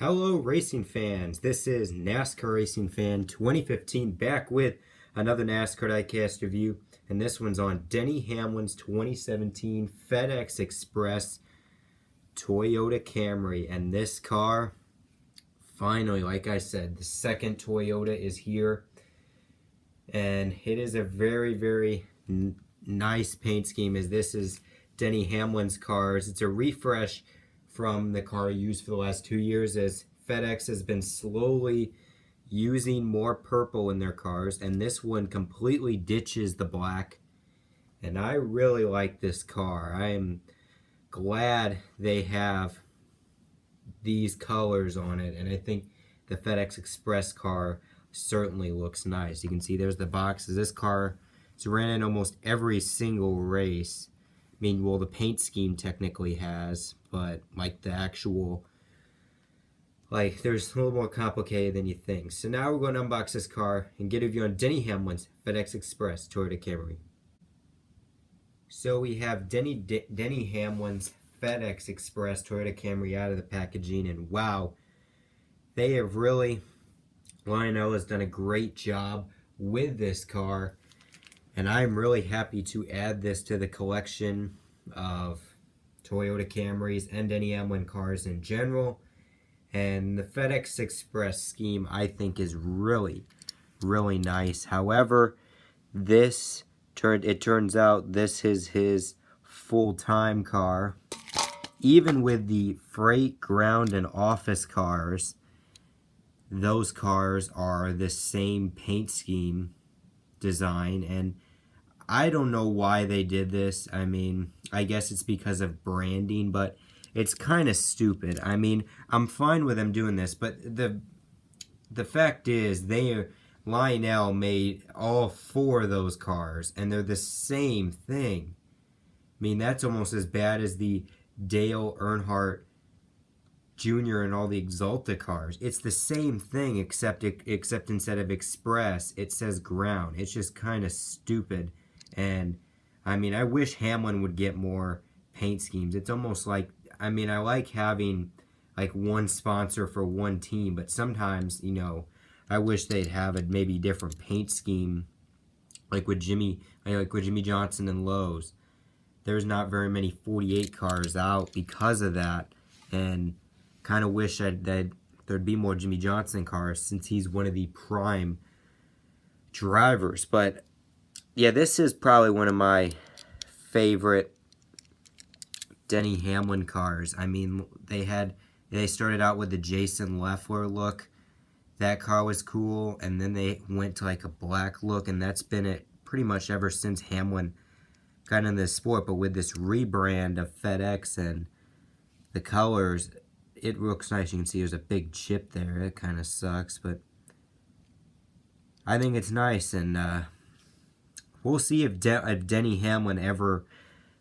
Hello racing fans, this is NASCAR Racing Fan 2015 back with another NASCAR DieCast review, and this one's on Denny Hamlin's 2017 FedEx Express Toyota Camry. And this car, finally, like I said, the second Toyota is here, and it is a very nice paint scheme, as this is Denny Hamlin's cars. It's a refresh from the car used for the last 2 years, as FedEx has been slowly using more purple in their cars, and this one completely ditches the black, and I really like this car. I am glad they have these colors on it, and I think the FedEx Express car certainly looks nice. You can see there's the boxes. This car is ran in almost every single race. I mean, well, the paint scheme technically has, but like the actual, like, there's a little more complicated than you think. So now we're going to unbox this car and get a review on Denny Hamlin's FedEx Express Toyota Camry. So we have Denny Hamlin's FedEx Express Toyota Camry out of the packaging, and wow, they have really, Lionel has done a great job with this car. And I'm really happy to add this to the collection of Toyota Camrys and Denny Hamlin cars in general. And the FedEx Express scheme, I think, is really nice. However, it turns out this is his full-time car. Even with the freight, ground, and office cars, those cars are the same paint scheme design, and I don't know why they did this. I mean, I guess it's because of branding, but it's kind of stupid. I mean, I'm fine with them doing this, but the fact is, Lionel made all 4 of those cars, and they're the same thing. I mean, that's almost as bad as the Dale Earnhardt Jr. and all the Exalta cars. It's the same thing, except instead of Express, it says ground. It's just kind of stupid. And I mean, I wish Hamlin would get more paint schemes. It's almost like, I mean, I like having like one sponsor for one team, but sometimes, you know, I wish they'd have a maybe different paint scheme, like with Jimmy Johnson and Lowe's. There's not very many 48 cars out because of that, and kind of wish that there'd be more Jimmy Johnson cars, since he's one of the prime drivers. But yeah, this is probably one of my favorite Denny Hamlin cars. I mean, they started out with the Jason Leffler look. That car was cool, and then they went to like a black look, and that's been it pretty much ever since Hamlin got into this sport. But with this rebrand of FedEx and the colors, it looks nice. You can see there's a big chip there. It kind of sucks, but I think it's nice, and we'll see if Denny Hamlin ever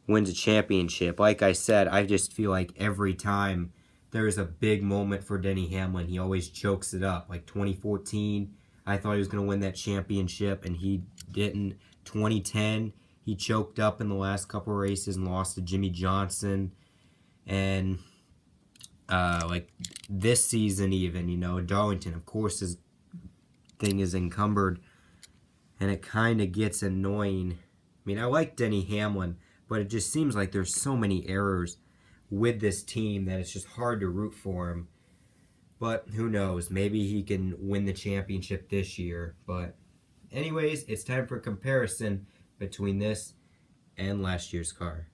wins a championship. Like I said, I just feel like every time there's a big moment for Denny Hamlin, he always chokes it up. Like 2014, I thought he was going to win that championship, and he didn't. 2010, he choked up in the last couple of races and lost to Jimmy Johnson. And like this season even, you know, Darlington, of course, his thing is encumbered, and it kind of gets annoying. I mean, I like Denny Hamlin, but it just seems like there's so many errors with this team that it's just hard to root for him. But who knows, maybe he can win the championship this year. But anyways, it's time for a comparison between this and last year's car.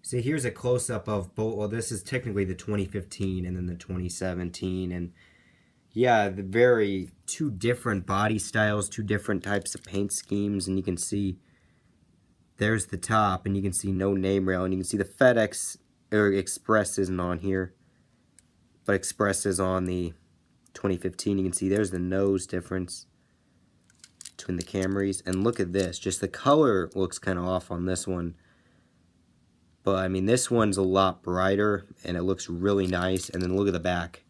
So here's a close-up of both. Well, this is technically the 2015 and then the 2017, and yeah, the two different body styles, 2 different types of paint schemes, and you can see there's the top, and you can see no name rail, and you can see the FedEx or Express isn't on here, but Express is on the 2015. You can see there's the nose difference between the Camrys, and look at this. Just the color looks kind of off on this one. But, I mean, this one's a lot brighter, and it looks really nice. And then look at the back.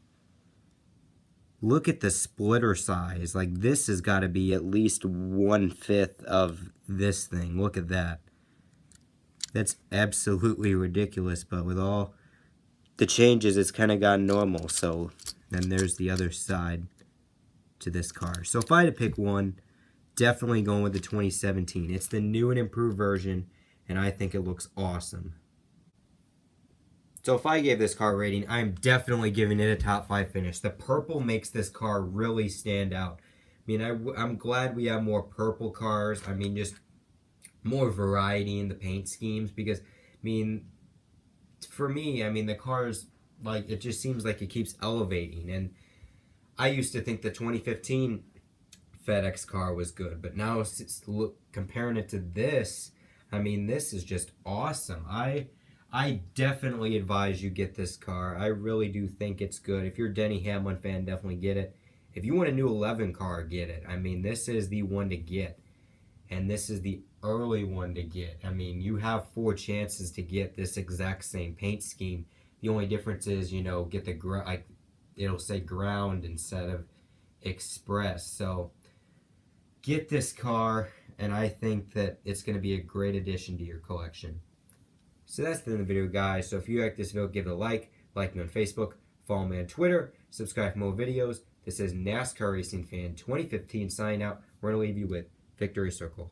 Look at the splitter size. Like, this has got to be at least 1/5 of this thing. Look at that. That's absolutely ridiculous. But with all the changes, it's kind of gone normal. So then there's the other side to this car. So if I had to pick one, definitely going with the 2017. It's the new and improved version, and I think it looks awesome. So if I gave this car a rating, I'm definitely giving it a top 5 finish. The purple makes this car really stand out. I mean, I'm glad we have more purple cars. I mean, just more variety in the paint schemes, because, I mean, for me, I mean, the cars, like, it just seems like it keeps elevating. And I used to think the 2015 FedEx car was good, but now comparing it to this, I mean, this is just awesome. I definitely advise you get this car. I really do think it's good. If you're a Denny Hamlin fan, definitely get it. If you want a new 11 car, get it. I mean, this is the one to get, and this is the early one to get. I mean, you have 4 chances to get this exact same paint scheme. The only difference is, you know, get the like, it'll say ground instead of express. So get this car, and I think that it's going to be a great addition to your collection. So that's the end of the video, guys. So if you like this video, give it a like me on Facebook, follow me on Twitter, subscribe for more videos. This is NASCAR Racing Fan 2015 signing out. We're going to leave you with Victory Circle.